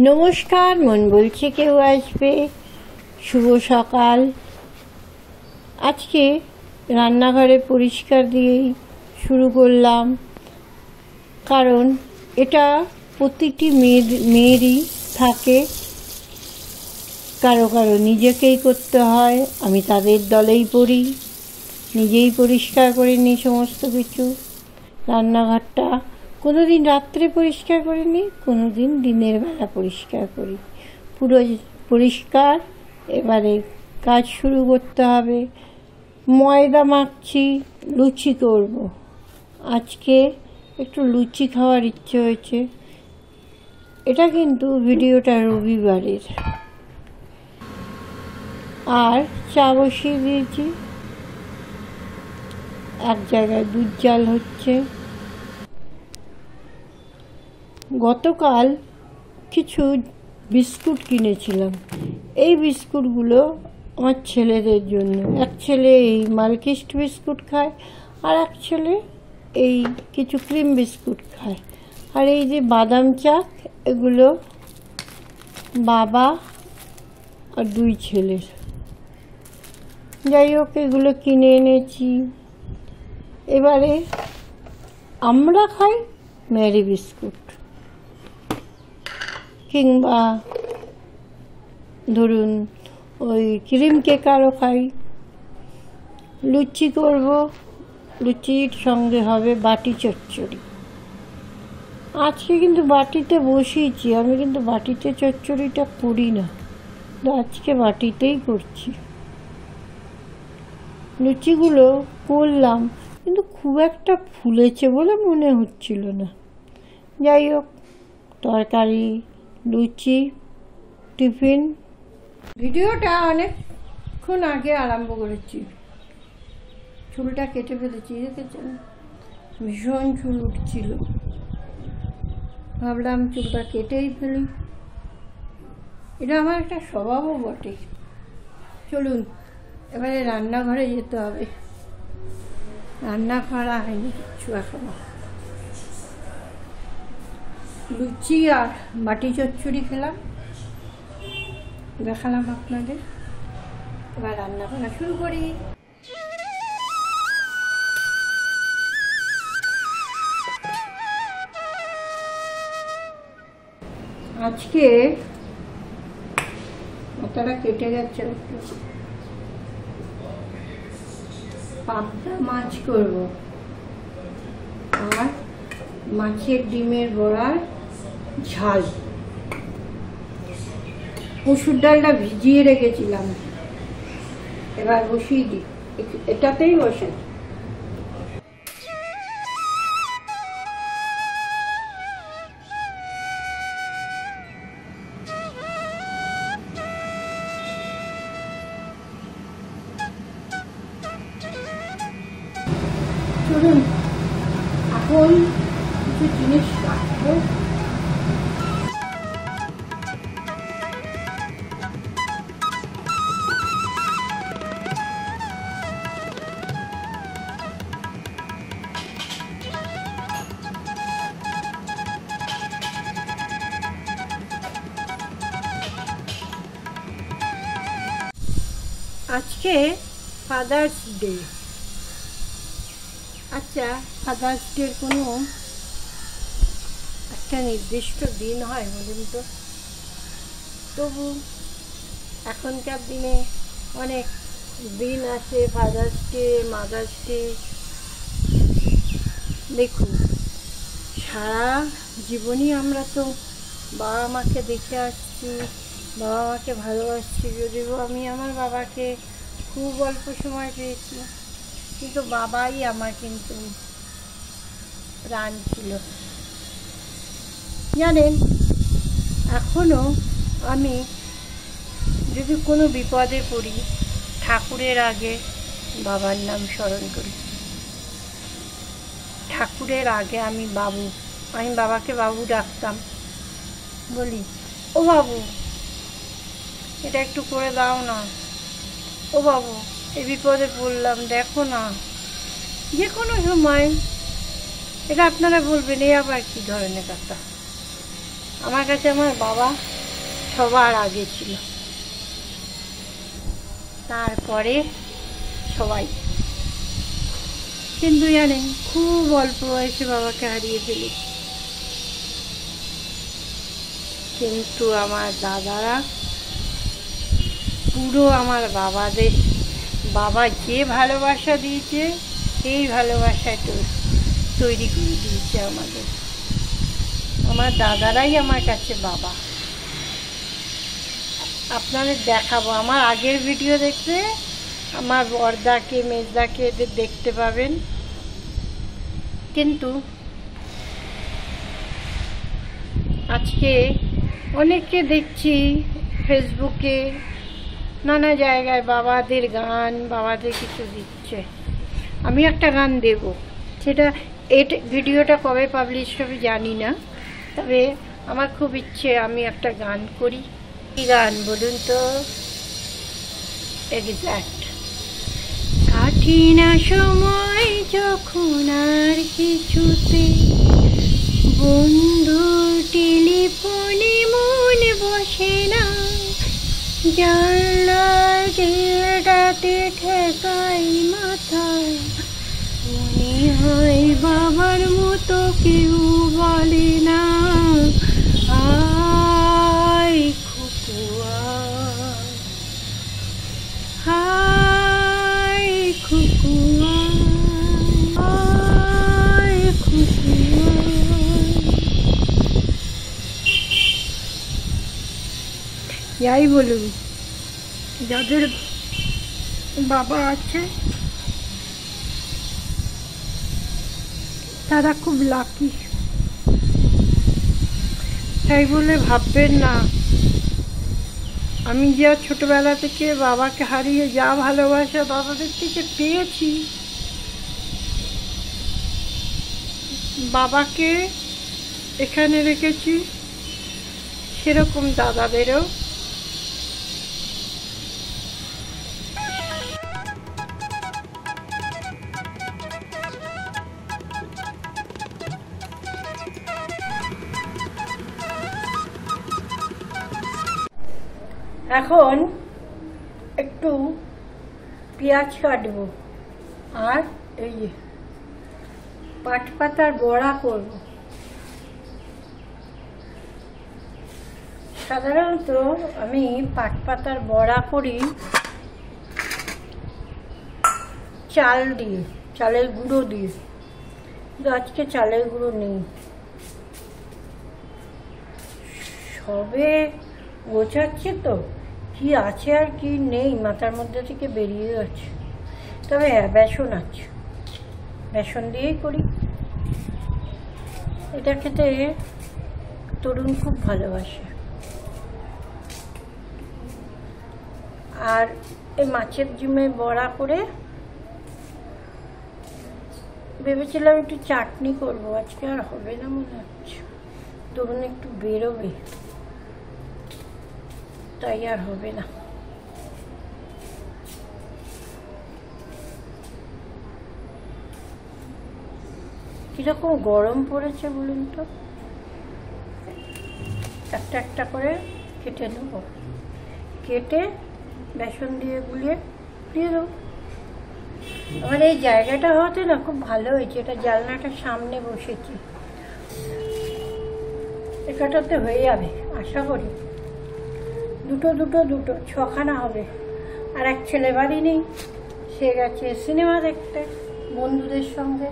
নমস্কার, মন বলছে কেউ আসবে। শুভ সকাল। আজকে রান্নাঘরে পরিষ্কার দিয়েই শুরু করলাম, কারণ এটা প্রতিটি মেয়েরই থাকে। কারো কারো নিজেকেই করতে হয়, আমি তাদের দলেই পড়ি। নিজেই পরিষ্কার করে নিই সমস্ত কিছু। রান্নাঘরটা কোনো দিন রাত্রে পরিষ্কার করে নিই, কোনো দিন দিনের বেলা পরিষ্কার করি। পুরো পরিষ্কার। এবারে কাজ শুরু করতে হবে। ময়দা মাখছি, লুচি করব। আজকে একটু লুচি খাওয়ার ইচ্ছে হয়েছে। এটা কিন্তু ভিডিওটা রবিবারের। আর চা বসিয়ে দিয়েছি, এক জায়গায় দুধ জাল হচ্ছে। গতকাল কিছু বিস্কুট কিনেছিলাম। এই বিস্কুটগুলো আমার ছেলেদের জন্য। এক ছেলে এই মালকিস্ট বিস্কুট খায়, আর এক ছেলে এই কিছু ক্রিম বিস্কুট খায়। আর এই যে বাদাম চাক, এগুলো বাবা আর দুই ছেলের। যাই হোক, এগুলো কিনে এনেছি। এবারে আমরা খাই ম্যারি বিস্কুট, কিংবা ধরুন ওই ক্রিম কেক আরও খাই। লুচি করব, লুচির সঙ্গে হবে বাটি চচ্চড়ি। আজকে কিন্তু বাটিতে বসিয়েছি, আমি কিন্তু বাটিতে চচ্চড়িটা করি না, আজকে বাটিতেই করছি। লুচিগুলো করলাম, কিন্তু খুব একটা ফুলেছে বলে মনে হচ্ছিল না। যাই হোক, তরকারি, লুচি, টিফিন। ভিডিওটা অনেকক্ষণ আগে আরম্ভ করেছি। চুলটা কেটে ফেলেছি, দেখেছেন? ভীষণ চুল উঠছিল, ভাবলাম চুলটা কেটেই ফেলি। এটা আমার একটা স্বভাবও বটে। চলুন এবারে রান্নাঘরে যেতে হবে। রান্না করা হয়নি কিচ্ছু এখনো। লুচি আর বাটি চচ্চড়ি খেলাম, দেখালাম আপনাদের। এবার রান্না করা শুরু করি। আজকে মাথাটা কেটে গেছে, পাবদা মাছ করব, আর মাছের ডিমের বড়ার ঝাল। মসুর ডালটা ভিজিয়ে রেখেছিলাম, এবার বসিয়ে দিই। এটাতেই বসে চলুন এখন কিছু জিনিস রাখবো। আজকে ফাদার্স ডে। আচ্ছা, ফাদার্স ডের কোনো একটা নির্দিষ্ট দিন হয় বলুন তো? তবু এখনকার দিনে অনেক দিন আছে, ফাদার্স ডে, মাদার্স ডে। দেখুন, সারা জীবনই আমরা তো বাবা মাকে দেখে আসছি, বাবা মাকে ভালোবাসছি। যদিও আমি আমার বাবাকে খুব অল্প সময় পেয়েছি, কিন্তু বাবাই আমার কিন্তু প্রাণ ছিল। জানেন, এখনও আমি যদি কোনো বিপদে পড়ি, ঠাকুরের আগে বাবার নাম স্মরণ করি। ঠাকুরের আগে আমি বাবাকে বাবু ডাকতাম। বলি, ও বাবু, এটা একটু করে দাও না। ও বাবু, এই বিপদে পড়লাম, দেখো না। যে কোনো সময় এটা আপনারা বলবেন, এই আবার কী ধরনের কথা। আমার কাছে আমার বাবা সবার আগে ছিল, তারপরে সবাই। কিন্তু জানেন, খুব অল্প বয়সে বাবাকে হারিয়ে ফেলি। কিন্তু আমার দাদারা পুরো আমার বাবা যে ভালোবাসা দিয়েছে সেই ভালোবাসায় তৈরি করে দিয়েছে আমাদের। আমার দাদারাই আমার কাছে বাবা। আপনাদের দেখাবো, আমার আগের ভিডিও দেখতে আমার বড়দাকে মেজদাকে এদের দেখতে পাবেন। কিন্তু আজকে অনেককে দেখছি ফেসবুকে নানা জায়গায় বাবাদের গান, বাবাদের কিছু দিচ্ছে। আমি একটা গান দেব, সেটা ভিডিওটা কবে পাবলিশ হবে জানি না, তবে আমার খুব ইচ্ছে আমি একটা গান করি। কি গান বলুন তো? এক্স্যাক্ট। কাটি না সময় যখন আর কিছুতে, বন্ধু টেলিফোনে মন বসে না, জানলার জেলটাতে ঠেকাই মাথা, মনে হয় বাবার মতো কেউ বলে না, আয় খুকুয়া, আয় খুকুয়া, আয় খুকুয়া। যাই বলুন, যাদের বাবা আছে তারা খুব লাকি। তাই বলে ভাববেন না আমি যা ছোটবেলা থেকে বাবাকে হারিয়ে যা ভালোবাসা বাবাদের থেকে পেয়েছি, বাবাকে এখানে রেখেছি, সেরকম দাদাদেরও। এখন একটু পেঁয়াজ কাটবো আর এই যে পাট পাতার বড়া করব। সাধারণত আমি পাট পাতার বড়া করি চাল দিয়ে, চালের গুঁড়ো দিয়ে, কিন্তু আজকে চালের গুঁড়ো নেই, সবে গোছাচ্ছে তো কি আছে আর কি নেই মাথার মধ্যে থেকে বেরিয়ে যাচ্ছে। তবে হ্যাঁ, বেসন আছে, বেসন দিয়েই করি। এটা খেতে তরুণ খুব ভালোবাসে। আর এই মাছের ডিমে বড়া করে ভেবেছিলাম একটু চাটনি করবো, আজকে আর হবে না মনে হচ্ছে, তরুণ একটু বেরোবে, তাই আর হবে না। কিরকম গরম পড়েছে বলুন তো। একটা একটা করে কেটে নেব, কেটে বেসন দিয়ে গুলিয়ে দিয়ে দেবো। আমার এই জায়গাটা হতে না খুব ভালো হয়েছে, এটা জানলাটার সামনে বসেছি, এটাতে হয়ে যাবে আশা করি। দুটো দুটো দুটো ছখানা হবে। আর এক ছেলে বাড়ি নেই, সে গেছে সিনেমা দেখতে বন্ধুদের সঙ্গে,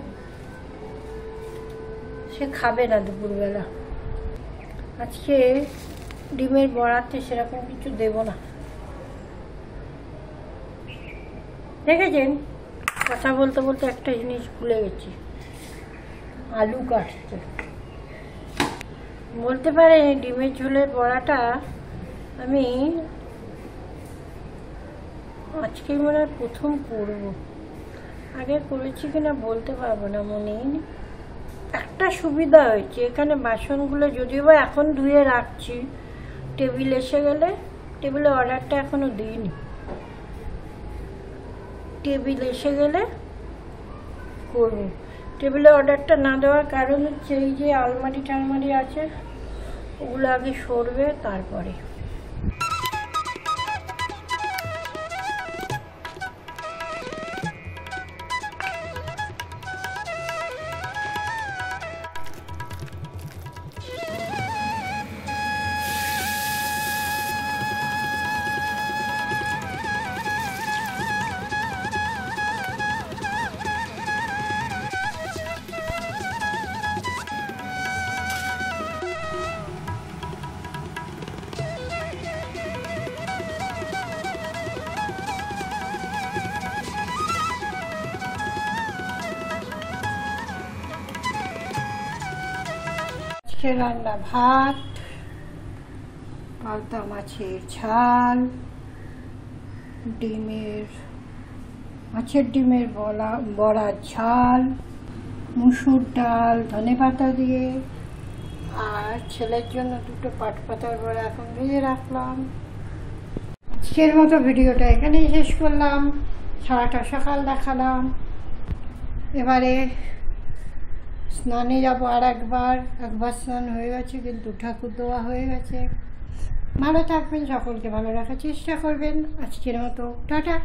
সে খাবে না দুপুরবেলা। আজকে ডিমের বড়াতে সেরকম কিছু দেব না। দেখেছেন, কথা বলতে বলতে একটা জিনিস ভুলে গেছি, আলু কাটতে। বলতে পারে ডিমের ঝোলের বড়াটা আমি আজকেই মনে হয় প্রথম করব, আগে করেছি কিনা বলতে পারবো না, মনেই নেই। একটা সুবিধা হয়েছে, এখানে বাসনগুলো যদিও বা এখন ধুয়ে রাখছি, টেবিল এসে গেলে, টেবিলে অর্ডারটা এখনো দিইনি, টেবিল এসে গেলে করব। টেবিলে অর্ডারটা না দেওয়ার কারণ হচ্ছে এই যে আলমারি টালমারি আছে ওগুলো আগে সরবে, তারপরে আজকে রান্না ভাত, পালতা মাছের ঝাল, মাছের ডিমের বড়ার ঝাল, মুসুর ডাল ধনেপাতা দিয়ে, আর ছেলের জন্য দুটো পাটপাতার বড়া এখন ভেজে রাখলাম। আজকের মতো ভিডিওটা এখানেই শেষ করলাম। সারাটা সকাল দেখালাম। এবারে স্নানে যাবো আর একবার স্নান হয়ে গেছে, কিন্তু ঠাকুর দেওয়া হয়ে গেছে। ভালো থাকবেন, সকলকে ভালো রাখার চেষ্টা করবেন। আজকের মতো টাটা।